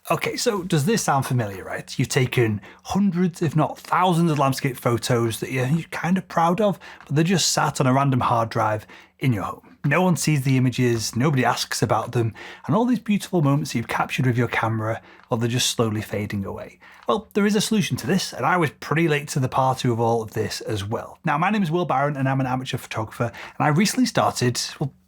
Okay, so does this sound familiar, right? You've taken hundreds, if not thousands of landscape photos that you're kind of proud of, but they're just sat on a random hard drive in your home. No one sees the images, nobody asks about them, and all these beautiful moments you've captured with your camera, well, they're just slowly fading away. Well, there is a solution to this, and I was pretty late to the party with all of this as well. Now, my name is Will Barron, and I'm an amateur photographer, and I recently started,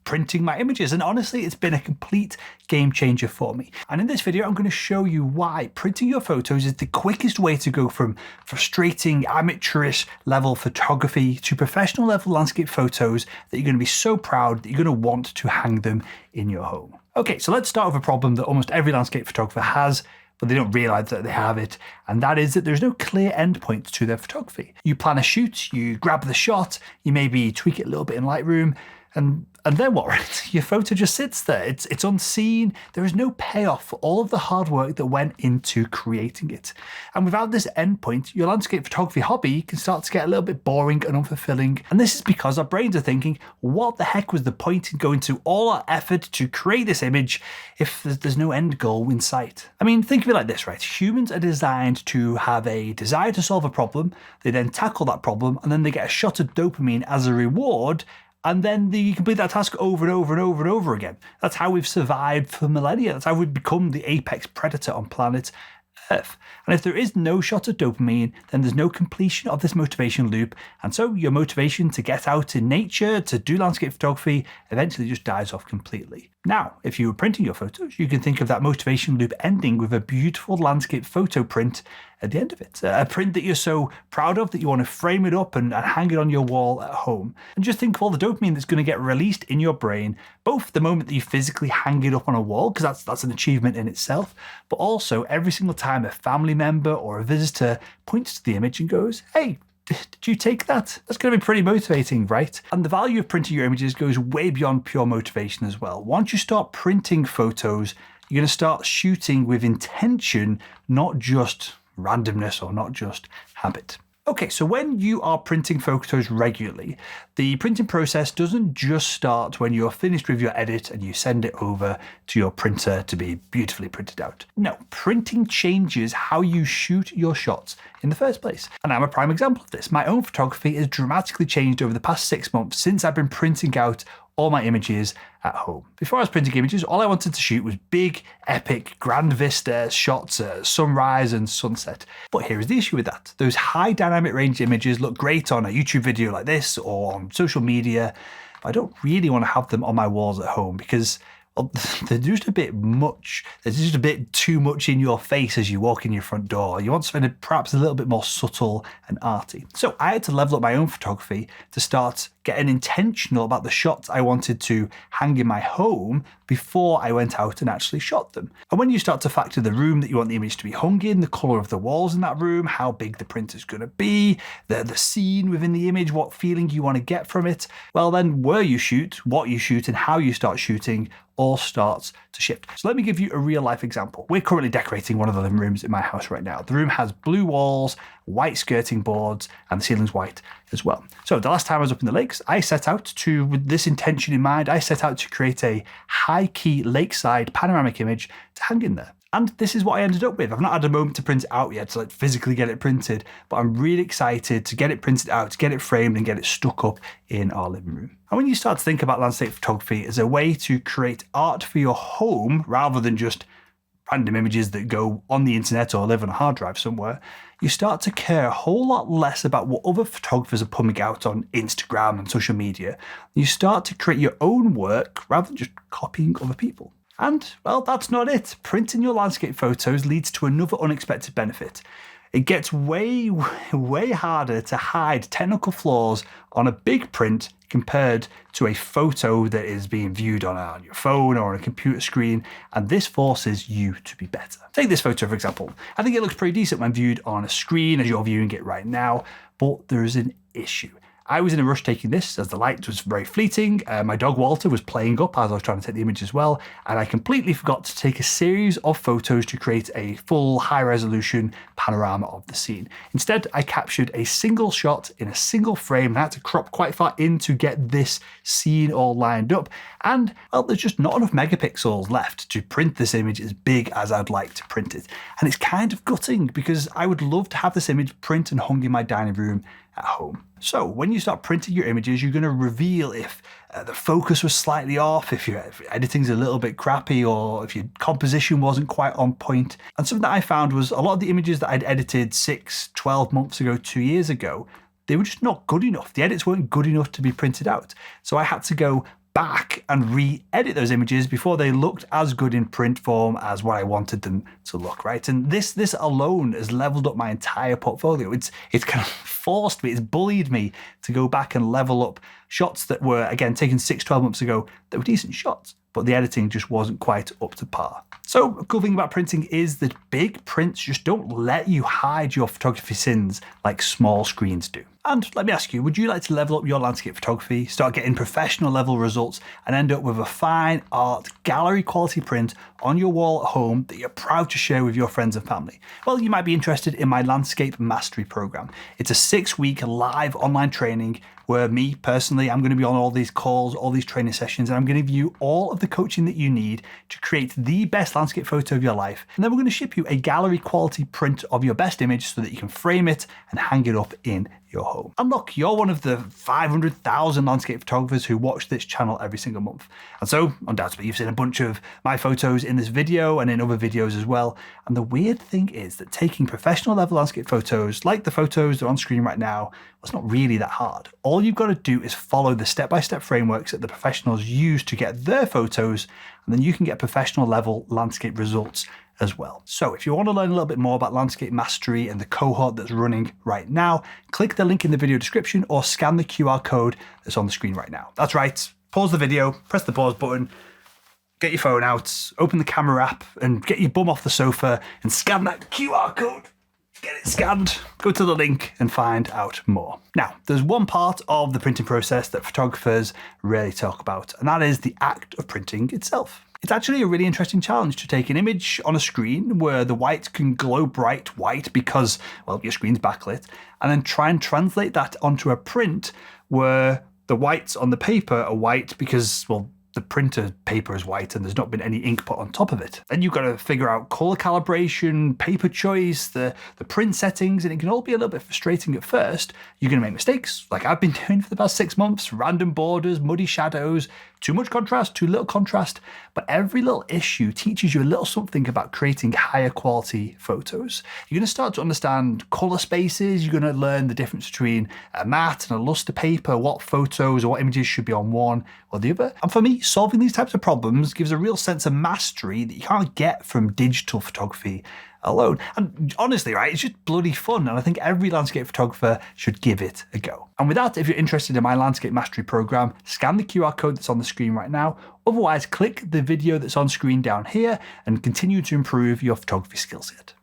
printing my images, and honestly it's been a complete game changer for me. And in this video I'm going to show you why printing your photos is the quickest way to go from frustrating amateurish level photography to professional level landscape photos that you're going to be so proud that you're going to want to hang them in your home. Okay, so let's start with a problem that almost every landscape photographer has, but they don't realize that they have it, and that is that there's no clear endpoint to their photography. You plan a shoot, you grab the shot, you maybe tweak it a little bit in Lightroom, and then what, right? Your photo just sits there. It's unseen. There is no payoff for all of the hard work that went into creating it. And without this endpoint, your landscape photography hobby can start to get a little bit boring and unfulfilling. And this is because our brains are thinking, what the heck was the point in going to all our effort to create this image if there's no end goal in sight? I mean, think of it like this, right? Humans are designed to have a desire to solve a problem. They then tackle that problem, and then they get a shot of dopamine as a reward, and then you complete that task over and over and over and over again. That's how we've survived for millennia. That's how we've become the apex predator on planet Earth. And if there is no shot of dopamine, then there's no completion of this motivation loop. And so your motivation to get out in nature, to do landscape photography, eventually just dies off completely. Now, if you were printing your photos, you can think of that motivation loop ending with a beautiful landscape photo print at the end of it. A print that you're so proud of that you want to frame it up and hang it on your wall at home. And just think of all the dopamine that's going to get released in your brain, both the moment that you physically hang it up on a wall, because that's an achievement in itself, but also every single time a family member or a visitor points to the image and goes, "Hey, did you take that?" That's going to be pretty motivating, right? And the value of printing your images goes way beyond pure motivation as well. Once you start printing photos, you're going to start shooting with intention, not just randomness or not just habit. Okay, so when you are printing photos regularly, the printing process doesn't just start when you're finished with your edit and you send it over to your printer to be beautifully printed out. No, printing changes how you shoot your shots in the first place. And I'm a prime example of this. My own photography has dramatically changed over the past 6 months since I've been printing out all my images at home. Before I was printing images, all I wanted to shoot was big, epic, grand vista shots, sunrise and sunset. But here is the issue with that. Those high dynamic range images look great on a YouTube video like this or on social media, but I don't really want to have them on my walls at home because, well, they're just a bit much. There's just a bit too much in your face as you walk in your front door. You want something perhaps a little bit more subtle and arty. So I had to level up my own photography to start getting intentional about the shots I wanted to hang in my home before I went out and actually shot them. And when you start to factor the room that you want the image to be hung in, the colour of the walls in that room, how big the print is going to be, the scene within the image, what feeling you want to get from it, well then where you shoot, what you shoot and how you start shooting all starts to shift. So let me give you a real life example. We're currently decorating one of the living rooms in my house right now. The room has blue walls, white skirting boards, and the ceiling's white as well. So the last time I was up in the lakes, I set out to, with this intention in mind, I set out to create a high-key lakeside panoramic image to hang in there. And this is what I ended up with. I've not had a moment to print it out yet, to physically get it printed, but I'm really excited to get it printed out, to get it framed and get it stuck up in our living room. And when you start to think about landscape photography as a way to create art for your home, rather than just random images that go on the internet or live on a hard drive somewhere, you start to care a whole lot less about what other photographers are putting out on Instagram and social media. You start to create your own work rather than just copying other people. And, well, that's not it. Printing your landscape photos leads to another unexpected benefit. It gets way, way harder to hide technical flaws on a big print compared to a photo that is being viewed on your phone or on a computer screen, and this forces you to be better. Take this photo, for example. I think it looks pretty decent when viewed on a screen as you're viewing it right now, but there is an issue. I was in a rush taking this as the light was very fleeting. My dog Walter was playing up as I was trying to take the image as well, and I completely forgot to take a series of photos to create a full high-resolution panorama of the scene. Instead, I captured a single shot in a single frame and I had to crop quite far in to get this scene all lined up. And, well, there's just not enough megapixels left to print this image as big as I'd like to print it. And it's kind of gutting because I would love to have this image print and hung in my dining room at home. So when you start printing your images, you're going to reveal if the focus was slightly off, if your editing's a little bit crappy, or if your composition wasn't quite on point. And something that I found was a lot of the images that I'd edited 6, 12 months ago, 2 years ago, they were just not good enough. The edits weren't good enough to be printed out. So I had to go back and re-edit those images before they looked as good in print form as what I wanted them to look, right? And this alone has leveled up my entire portfolio. It's kind of forced me, it's bullied me to go back and level up shots that were, again, taken 6, 12 months ago that were decent shots, but the editing just wasn't quite up to par. So a cool thing about printing is that big prints just don't let you hide your photography sins like small screens do. And let me ask you, would you like to level up your landscape photography, start getting professional level results, and end up with a fine art gallery quality print on your wall at home that you're proud to share with your friends and family? Well, you might be interested in my Landscape Mastery program. It's a 6-week live online training where me personally, I'm going to be on all these calls, all these training sessions, and I'm going to give you all of the coaching that you need to create the best landscape photo of your life. And then we're going to ship you a gallery quality print of your best image so that you can frame it and hang it up in your home. And look, you're one of the 500,000 landscape photographers who watch this channel every single month. And so, undoubtedly, you've seen a bunch of my photos in this video and in other videos as well. And the weird thing is that taking professional level landscape photos, like the photos that are on screen right now, it's not really that hard. All you've got to do is follow the step-by-step frameworks that the professionals use to get their photos, and then you can get professional level landscape results as well. So if you want to learn a little bit more about Landscape Mastery and the cohort that's running right now, click the link in the video description or scan the QR code that's on the screen right now. That's right, pause the video, press the pause button, get your phone out, open the camera app and get your bum off the sofa and scan that QR code. Get it scanned, go to the link and find out more. Now, there's one part of the printing process that photographers rarely talk about, and that is the act of printing itself. It's actually a really interesting challenge to take an image on a screen where the white can glow bright white because, well, your screen's backlit, and then try and translate that onto a print where the whites on the paper are white because, well, the printer paper is white and there's not been any ink put on top of it. Then you've got to figure out color calibration, paper choice, the print settings, and it can all be a little bit frustrating at first. You're going to make mistakes, like I've been doing for the past 6 months, random borders, muddy shadows, too much contrast, too little contrast, but every little issue teaches you a little something about creating higher quality photos. You're going to start to understand color spaces, you're going to learn the difference between a matte and a luster paper, what photos or what images should be on one or the other. And for me, solving these types of problems gives a real sense of mastery that you can't get from digital photography alone. And honestly, right, it's just bloody fun, and I think every landscape photographer should give it a go. And with that, if you're interested in my Landscape Mastery program, scan the QR code that's on the screen right now. Otherwise, click the video that's on screen down here and continue to improve your photography skill set.